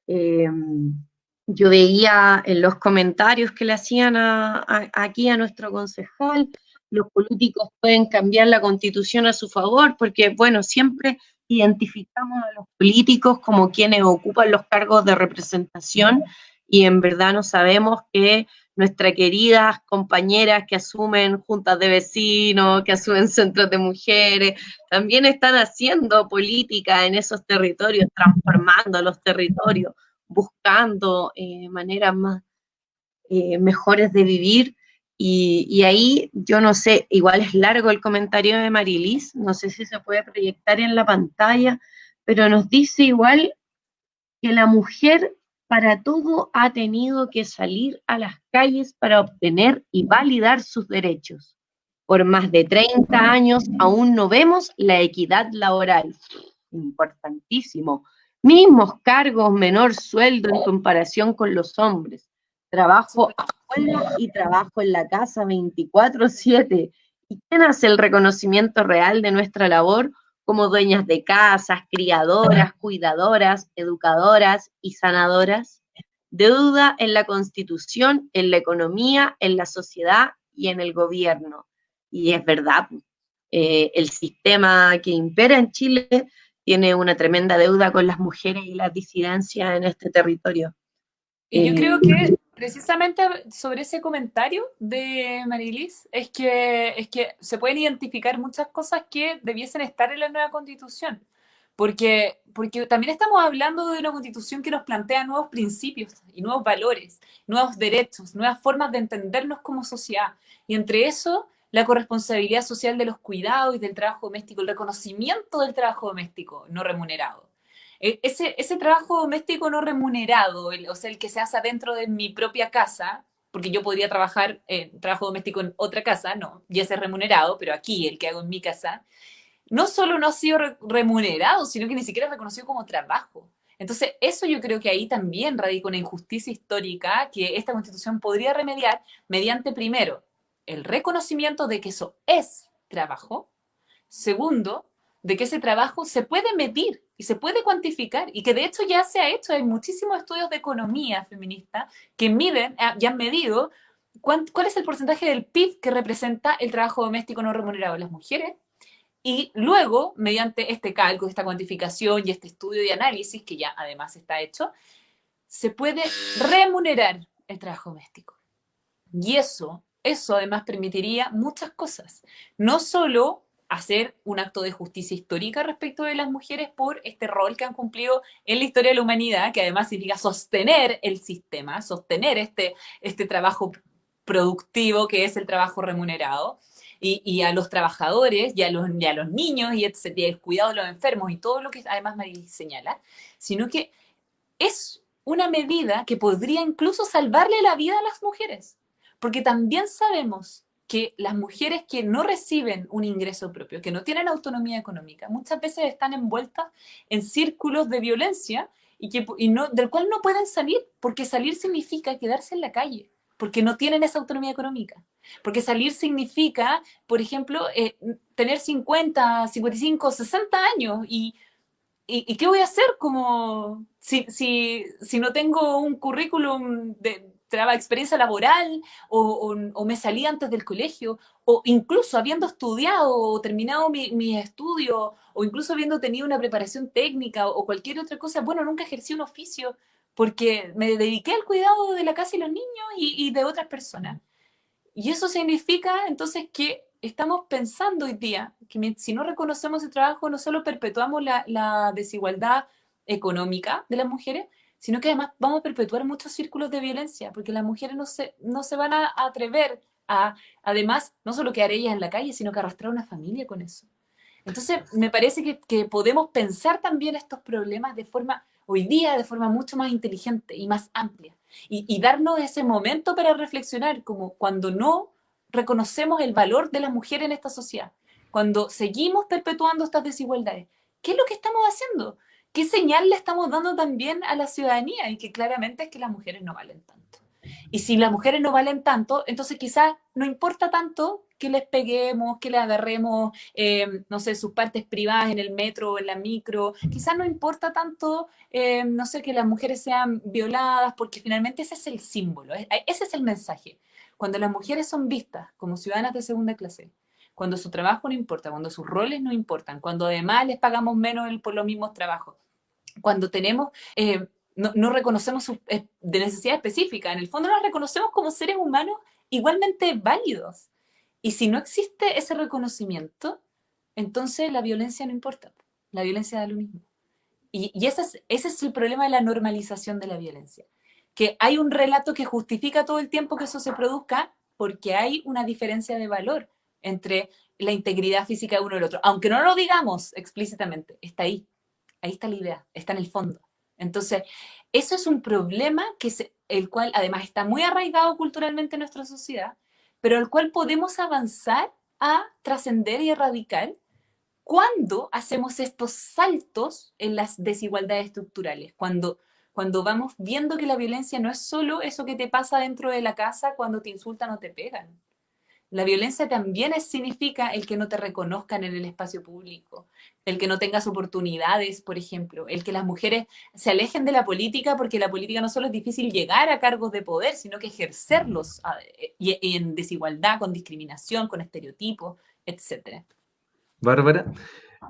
Yo veía en los comentarios que le hacían aquí a nuestro concejal, los políticos pueden cambiar la constitución a su favor, porque, bueno, siempre identificamos a los políticos como quienes ocupan los cargos de representación y en verdad no sabemos que nuestras queridas compañeras que asumen juntas de vecinos, que asumen centros de mujeres, también están haciendo política en esos territorios, transformando los territorios, buscando maneras más mejores de vivir. Y ahí, yo no sé, igual es largo el comentario de Marilis, no sé si se puede proyectar en la pantalla, pero nos dice igual que la mujer para todo ha tenido que salir a las calles para obtener y validar sus derechos. Por más de 30 años aún no vemos la equidad laboral. Importantísimo. Mismos cargos, menor sueldo en comparación con los hombres. Trabajo afuera y trabajo en la casa 24/7. ¿Y quién hace el reconocimiento real de nuestra labor? Como dueñas de casas, criadoras, cuidadoras, educadoras y sanadoras. Deuda en la Constitución, en la economía, en la sociedad y en el gobierno. Y es verdad, el sistema que impera en Chile tiene una tremenda deuda con las mujeres y las disidencias en este territorio. Y yo creo que precisamente sobre ese comentario de Marilis es que se pueden identificar muchas cosas que debiesen estar en la nueva constitución. Porque también estamos hablando de una constitución que nos plantea nuevos principios y nuevos valores, nuevos derechos, nuevas formas de entendernos como sociedad. Y entre eso, la corresponsabilidad social de los cuidados y del trabajo doméstico, el reconocimiento del trabajo doméstico no remunerado. Ese trabajo doméstico no remunerado, o sea, el que se hace dentro de mi propia casa, porque yo podría trabajar trabajo doméstico en otra casa, no, ya es remunerado, pero aquí el que hago en mi casa, no solo no ha sido remunerado, sino que ni siquiera es reconocido como trabajo. Entonces, eso yo creo que ahí también radica una injusticia histórica que esta Constitución podría remediar mediante, primero, el reconocimiento de que eso es trabajo. Segundo, de que ese trabajo se puede medir y se puede cuantificar y que de hecho ya se ha hecho. Hay muchísimos estudios de economía feminista que miden, ya han medido cuál es el porcentaje del PIB que representa el trabajo doméstico no remunerado de las mujeres. Y luego, mediante este cálculo, esta cuantificación y este estudio y análisis, que ya además está hecho, se puede remunerar el trabajo doméstico. Y eso además permitiría muchas cosas. No solo hacer un acto de justicia histórica respecto de las mujeres por este rol que han cumplido en la historia de la humanidad, que además significa sostener el sistema, sostener este trabajo productivo que es el trabajo remunerado, y a los trabajadores, y a los niños, y el cuidado de los enfermos, y todo lo que además María señala, sino que es una medida que podría incluso salvarle la vida a las mujeres. Porque también sabemos que las mujeres que no reciben un ingreso propio, que no tienen autonomía económica, muchas veces están envueltas en círculos de violencia del cual no pueden salir, porque salir significa quedarse en la calle, porque no tienen esa autonomía económica. Porque salir significa, por ejemplo, tener 50, 55, 60 años ¿y qué voy a hacer como si no tengo un currículum de experiencia laboral o me salí antes del colegio o incluso habiendo estudiado o terminado mi estudio o incluso habiendo tenido una preparación técnica o cualquier otra cosa? Bueno, nunca ejercí un oficio porque me dediqué al cuidado de la casa y los niños y de otras personas. Y eso significa entonces que estamos pensando hoy día que si no reconocemos el trabajo, no solo perpetuamos la desigualdad económica de las mujeres, sino que además vamos a perpetuar muchos círculos de violencia, porque las mujeres no se van a atrever a, además, no solo quedar ellas en la calle, sino que arrastrar una familia con eso. Entonces, me parece que podemos pensar también estos problemas hoy día de forma mucho más inteligente y más amplia. Y darnos ese momento para reflexionar, como cuando no reconocemos el valor de las mujeres en esta sociedad, cuando seguimos perpetuando estas desigualdades. ¿Qué es lo que estamos haciendo? ¿Qué señal le estamos dando también a la ciudadanía? Y que claramente es que las mujeres no valen tanto. Y si las mujeres no valen tanto, entonces quizás no importa tanto que les peguemos, que les agarremos, no sé, sus partes privadas en el metro o en la micro. Quizás no importa tanto, no sé, que las mujeres sean violadas, porque finalmente ese es el símbolo, ese es el mensaje. Cuando las mujeres son vistas como ciudadanas de segunda clase, cuando su trabajo no importa, cuando sus roles no importan, cuando además les pagamos menos por los mismos trabajos, cuando tenemos... no reconocemos sus de necesidad específica, en el fondo nos reconocemos como seres humanos igualmente válidos. Y si no existe ese reconocimiento, entonces la violencia no importa, la violencia da lo mismo. Y ese es el problema de la normalización de la violencia, que hay un relato que justifica todo el tiempo que eso se produzca porque hay una diferencia de valor entre la integridad física de uno y el otro, aunque no lo digamos explícitamente, está ahí está la idea, está en el fondo. Entonces, eso es un problema el cual además está muy arraigado culturalmente en nuestra sociedad, pero el cual podemos avanzar a trascender y erradicar cuando hacemos estos saltos en las desigualdades estructurales, cuando vamos viendo que la violencia no es solo eso que te pasa dentro de la casa cuando te insultan o te pegan. La violencia también significa el que no te reconozcan en el espacio público, el que no tengas oportunidades, por ejemplo, el que las mujeres se alejen de la política, porque la política no solo es difícil llegar a cargos de poder, sino que ejercerlos y en desigualdad, con discriminación, con estereotipos, etc. Bárbara,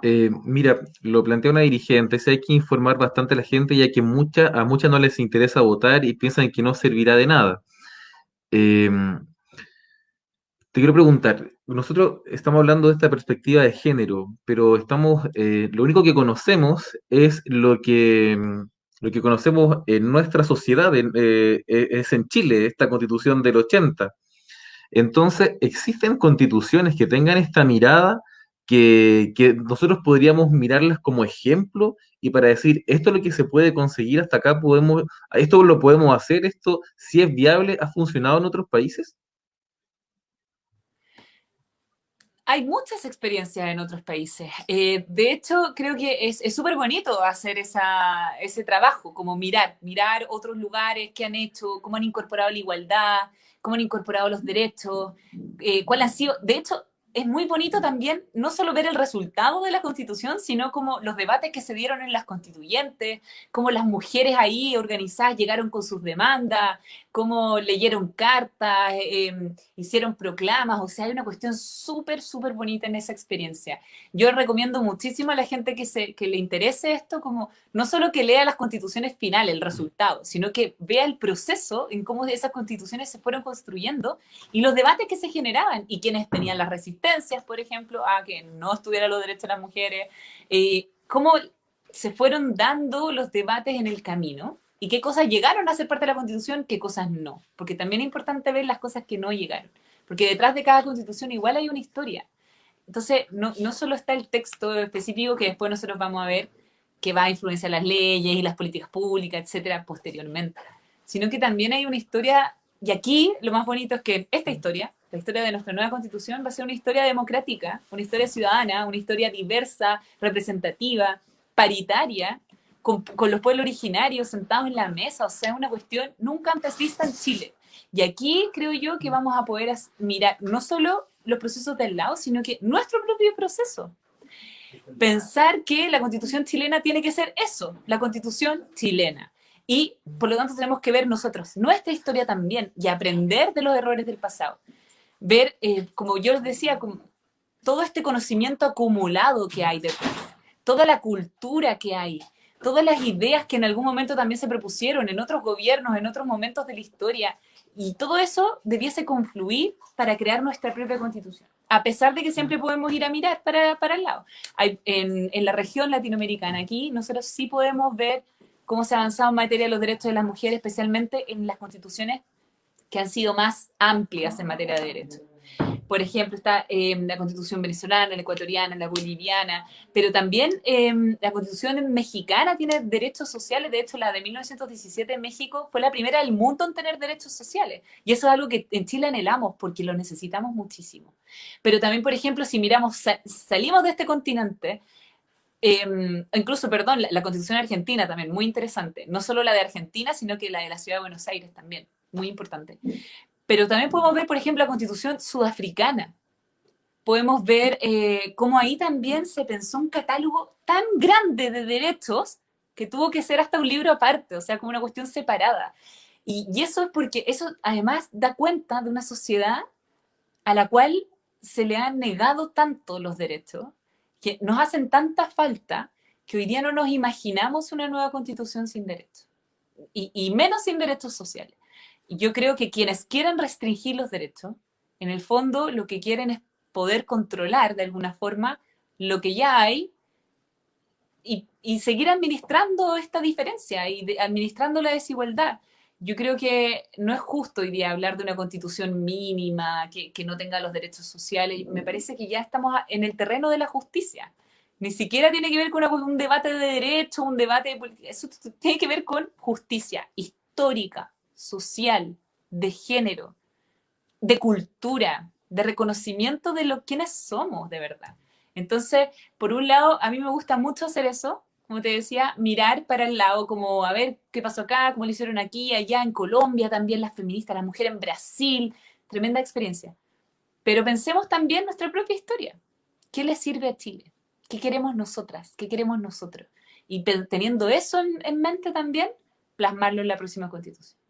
Mira, lo plantea una dirigente, si hay que informar bastante a la gente, ya que a muchas no les interesa votar y piensan que no servirá de nada. Eh, Te quiero preguntar, nosotros estamos hablando de esta perspectiva de género, pero lo único que conocemos es lo que conocemos en nuestra sociedad, es en Chile, esta constitución del 80. Entonces, ¿existen constituciones que tengan esta mirada que nosotros podríamos mirarlas como ejemplo y para decir, esto es lo que se puede conseguir, hasta acá esto lo podemos hacer, esto si es viable, ha funcionado en otros países? Hay muchas experiencias en otros países. De hecho, creo que es súper bonito hacer ese trabajo, como mirar otros lugares que han hecho, cómo han incorporado la igualdad, cómo han incorporado los derechos, cuál ha sido. De hecho, es muy bonito también no solo ver el resultado de la Constitución, sino como los debates que se dieron en las constituyentes, cómo las mujeres ahí organizadas llegaron con sus demandas, cómo leyeron cartas, hicieron proclamas, o sea, hay una cuestión súper, súper bonita en esa experiencia. Yo recomiendo muchísimo a la gente que le interese esto, como no solo que lea las constituciones finales, el resultado, sino que vea el proceso en cómo esas constituciones se fueron construyendo y los debates que se generaban y quienes tenían las resistencias, por ejemplo, a que no estuviera los derechos de las mujeres, cómo se fueron dando los debates en el camino y qué cosas llegaron a ser parte de la Constitución, qué cosas no. Porque también es importante ver las cosas que no llegaron. Porque detrás de cada Constitución igual hay una historia. Entonces, no solo está el texto específico que después nosotros vamos a ver que va a influenciar las leyes y las políticas públicas, etcétera, posteriormente, sino que también hay una historia, y aquí lo más bonito es que esta historia, la historia de nuestra nueva Constitución, va a ser una historia democrática, una historia ciudadana, una historia diversa, representativa, paritaria, con los pueblos originarios sentados en la mesa, o sea, una cuestión nunca antes vista en Chile. Y aquí creo yo que vamos a poder mirar no solo los procesos del lado, sino que nuestro propio proceso. Pensar que la Constitución chilena tiene que ser eso, la Constitución chilena. Y por lo tanto tenemos que ver nosotros nuestra historia también y aprender de los errores del pasado. Ver, como yo les decía, como todo este conocimiento acumulado que hay detrás, toda la cultura que hay, todas las ideas que en algún momento también se propusieron en otros gobiernos, en otros momentos de la historia, y todo eso debiese confluir para crear nuestra propia Constitución. A pesar de que siempre podemos ir a mirar para el lado. En la región latinoamericana, aquí, nosotros sí podemos ver cómo se ha avanzado en materia de los derechos de las mujeres, especialmente en las constituciones que han sido más amplias en materia de derechos. Por ejemplo, está la Constitución venezolana, la ecuatoriana, la boliviana, pero también la Constitución mexicana tiene derechos sociales. De hecho, la de 1917 en México fue la primera del mundo en tener derechos sociales. Y eso es algo que en Chile anhelamos porque lo necesitamos muchísimo. Pero también, por ejemplo, si miramos, salimos de este continente, incluso, perdón, la Constitución argentina también, muy interesante. No solo la de Argentina, sino que la de la Ciudad de Buenos Aires también, muy importante. Pero también podemos ver, por ejemplo, la Constitución sudafricana. Podemos ver cómo ahí también se pensó un catálogo tan grande de derechos que tuvo que ser hasta un libro aparte, o sea, como una cuestión separada. Y eso es porque eso además da cuenta de una sociedad a la cual se le han negado tanto los derechos, que nos hacen tanta falta, que hoy día no nos imaginamos una nueva constitución sin derechos, y menos sin derechos sociales. Y yo creo que quienes quieren restringir los derechos, en el fondo lo que quieren es poder controlar de alguna forma lo que ya hay y seguir administrando esta diferencia y administrando la desigualdad. Yo creo que no es justo hoy día hablar de una constitución mínima, que no tenga los derechos sociales. Me parece que ya estamos en el terreno de la justicia. Ni siquiera tiene que ver con un debate de derecho, un debate de política. Eso tiene que ver con justicia histórica, social, de género, de cultura, de reconocimiento de quiénes somos de verdad. Entonces, por un lado, a mí me gusta mucho hacer eso, como te decía, mirar para el lado, como a ver qué pasó acá, cómo lo hicieron aquí, allá, en Colombia también, las feministas, las mujeres en Brasil, tremenda experiencia. Pero pensemos también nuestra propia historia. ¿Qué le sirve a Chile? ¿Qué queremos nosotras? ¿Qué queremos nosotros? Y teniendo eso en mente también, plasmarlo en la próxima Constitución.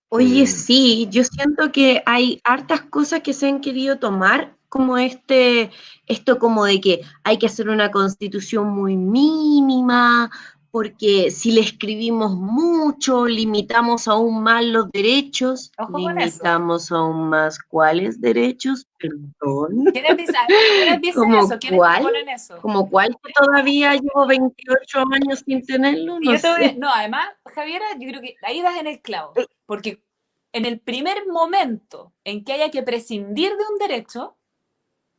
Oye, sí, yo siento que hay hartas cosas que se han querido tomar como esto como de que hay que hacer una constitución muy mínima, porque si le escribimos mucho, limitamos aún más los derechos. Ojo con eso. ¿Limitamos aún más cuáles derechos? Perdón. ¿Quiénes dicen ¿Como eso? ¿Quiénes cuál? proponen eso? ¿Como cuál que todavía llevo 28 años sin tenerlo? Y No yo te voy a- sé. no, además, Javiera, yo creo que ahí das en el clavo, porque en el primer momento en que haya que prescindir de un derecho,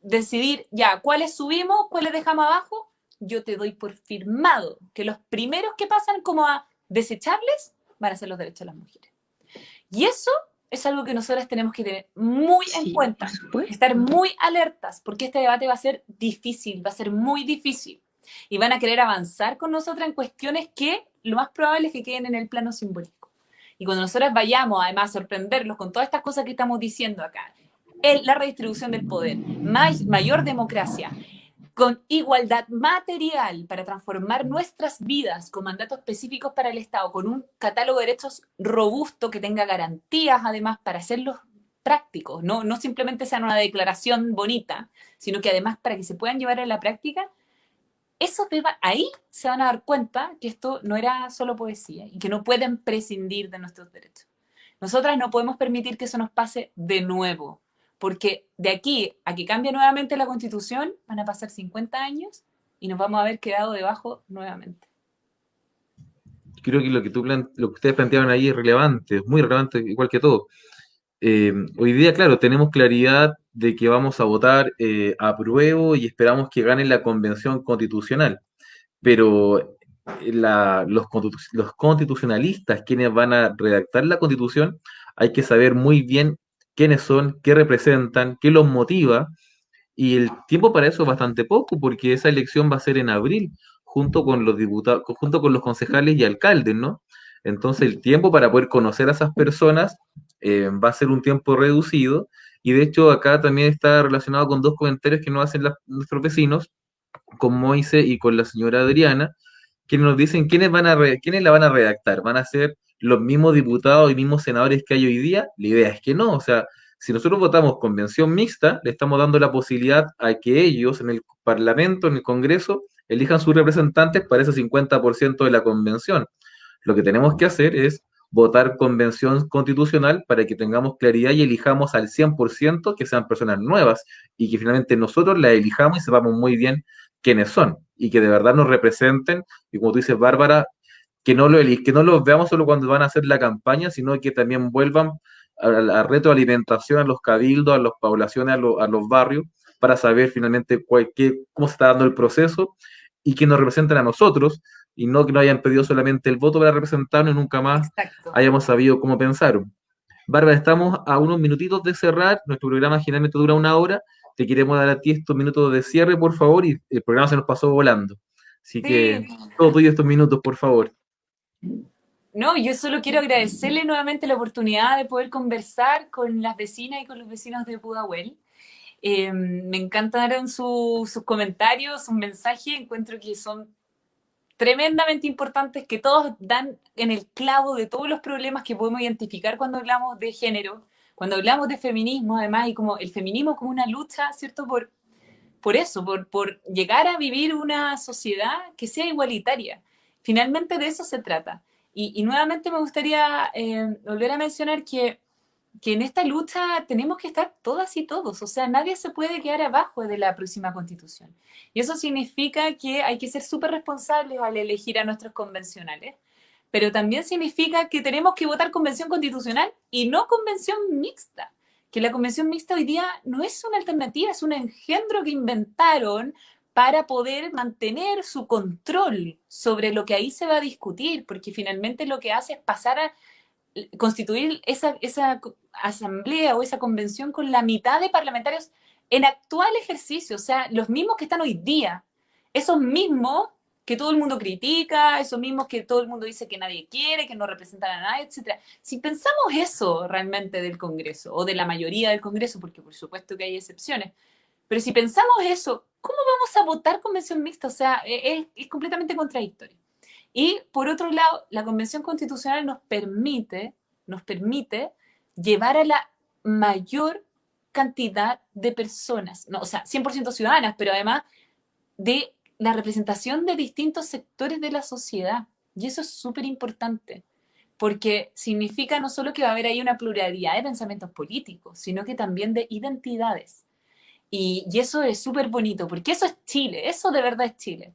decidir ya cuáles subimos, cuáles dejamos abajo, yo te doy por firmado que los primeros que pasan como a desechables van a ser los derechos de las mujeres. Y eso es algo que nosotras tenemos que tener muy en Sí, cuenta, por supuesto. estar muy alertas, porque este debate va a ser difícil, va a ser muy difícil. Y van a querer avanzar con nosotras en cuestiones que lo más probable es que queden en el plano simbólico. Y cuando nosotras vayamos, además, a sorprenderlos con todas estas cosas que estamos diciendo acá, la redistribución del poder, mayor democracia, con igualdad material para transformar nuestras vidas con mandatos específicos para el Estado, con un catálogo de derechos robusto que tenga garantías además para hacerlos prácticos, no simplemente sean una declaración bonita, sino que además para que se puedan llevar a la práctica, ahí se van a dar cuenta que esto no era solo poesía y que no pueden prescindir de nuestros derechos. Nosotras no podemos permitir que eso nos pase de nuevo, porque de aquí a que cambie nuevamente la Constitución van a pasar 50 años y nos vamos a haber quedado debajo nuevamente. Creo que lo que ustedes planteaban ahí es relevante, es muy relevante, igual que todo. Hoy día, claro, tenemos claridad de que vamos a votar apruebo y esperamos que gane la convención constitucional, pero los constitucionalistas, quienes van a redactar la constitución, hay que saber muy bien quiénes son, qué representan, qué los motiva, y el tiempo para eso es bastante poco, porque esa elección va a ser en abril, junto con los diputados, junto con los concejales y alcaldes, ¿no? Entonces el tiempo para poder conocer a esas personas va a ser un tiempo reducido, y de hecho acá también está relacionado con dos comentarios que nos hacen nuestros vecinos, con Moise y con la señora Adriana, que nos dicen quiénes la van a redactar. ¿Van a ser los mismos diputados y mismos senadores que hay hoy día? La idea es que no. O sea, si nosotros votamos convención mixta, le estamos dando la posibilidad a que ellos en el Parlamento, en el Congreso, elijan sus representantes para ese 50% de la convención. Lo que tenemos que hacer es votar convención constitucional para que tengamos claridad y elijamos al 100% que sean personas nuevas y que finalmente nosotros las elijamos y sepamos muy bien quiénes son y que de verdad nos representen y como tú dices, Bárbara, que no los veamos solo cuando van a hacer la campaña, sino que también vuelvan a la retroalimentación a los cabildos, a las poblaciones, a los barrios, para saber finalmente cómo se está dando el proceso y que nos representen a nosotros y no que nos hayan pedido solamente el voto para representarnos y nunca más Exacto. hayamos sabido cómo pensaron. Bárbara, estamos a unos minutitos de cerrar, nuestro programa generalmente dura una hora, te queremos dar a ti estos minutos de cierre, por favor, y el programa se nos pasó volando. Así que Sí. todo tuyo estos minutos, por favor. No, yo solo quiero agradecerle nuevamente la oportunidad de poder conversar con las vecinas y con los vecinos de Pudahuel. Me encantaron sus comentarios, sus mensajes, encuentro que son tremendamente importantes, que todos dan en el clavo de todos los problemas que podemos identificar cuando hablamos de género, cuando hablamos de feminismo, además, y como el feminismo como una lucha, ¿cierto? Por eso, por llegar a vivir una sociedad que sea igualitaria. Finalmente de eso se trata. Y nuevamente me gustaría volver a mencionar que en esta lucha tenemos que estar todas y todos, o sea, nadie se puede quedar abajo de la próxima constitución. Y eso significa que hay que ser súper responsables al elegir a nuestros convencionales, pero también significa que tenemos que votar convención constitucional y no convención mixta, que la convención mixta hoy día no es una alternativa, es un engendro que inventaron para poder mantener su control sobre lo que ahí se va a discutir, porque finalmente lo que hace es pasar a constituir esa asamblea o esa convención con la mitad de parlamentarios en actual ejercicio, o sea, los mismos que están hoy día, esos mismos que todo el mundo critica, esos mismos que todo el mundo dice que nadie quiere, que no representan a nadie, etc. Si pensamos eso realmente del Congreso, o de la mayoría del Congreso, porque por supuesto que hay excepciones, pero si pensamos eso, ¿cómo vamos a votar convención mixta? O sea, es completamente contradictorio. Y por otro lado, la Convención Constitucional nos permite llevar a la mayor cantidad de personas, no, o sea, 100% ciudadanas, pero además de la representación de distintos sectores de la sociedad. Y eso es súper importante, porque significa no solo que va a haber ahí una pluralidad de pensamientos políticos, sino que también de identidades. Y eso es súper bonito, porque eso es Chile, eso de verdad es Chile.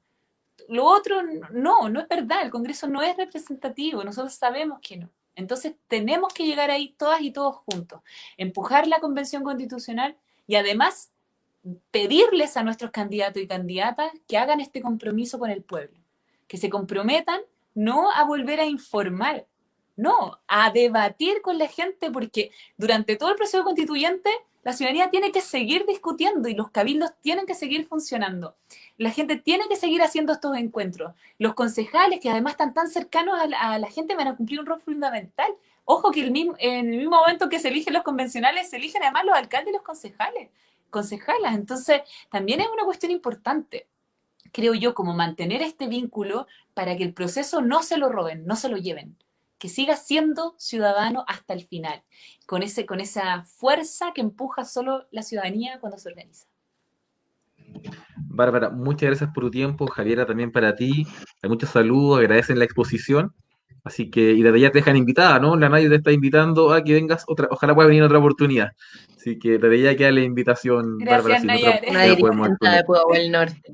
Lo otro no es verdad, el Congreso no es representativo, nosotros sabemos que no. Entonces tenemos que llegar ahí todas y todos juntos, empujar la Convención Constitucional y además pedirles a nuestros candidatos y candidatas que hagan este compromiso con el pueblo, que se comprometan no a volver a informar, no, a debatir con la gente, porque durante todo el proceso constituyente la ciudadanía tiene que seguir discutiendo y los cabildos tienen que seguir funcionando. La gente tiene que seguir haciendo estos encuentros. Los concejales, que además están tan cercanos a la gente, van a cumplir un rol fundamental. Ojo que en el mismo momento que se eligen los convencionales, se eligen además los alcaldes y los concejalas. Entonces, también es una cuestión importante, creo yo, como mantener este vínculo para que el proceso no se lo roben, no se lo lleven, que siga siendo ciudadano hasta el final, con esa fuerza que empuja solo la ciudadanía cuando se organiza. Bárbara, muchas gracias por tu tiempo. Javiera, también para ti. Hay muchos saludos, agradecen la exposición. Así que, y desde ya te dejan invitada, ¿no? La nadie te está invitando a que vengas otra, ojalá pueda venir en otra oportunidad. Así que desde ya queda la invitación, Bárbara, Gracias, si Nayar. Una dirigente de Pudahuel Norte.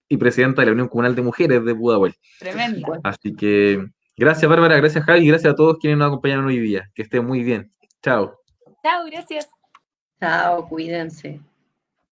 y presidenta de la Unión Comunal de Mujeres de Pudahuel. Tremenda. Así que, gracias, Bárbara, gracias, Javi, y gracias a todos quienes nos acompañaron hoy día. Que estén muy bien. Chao. Chao, gracias. Chao, cuídense.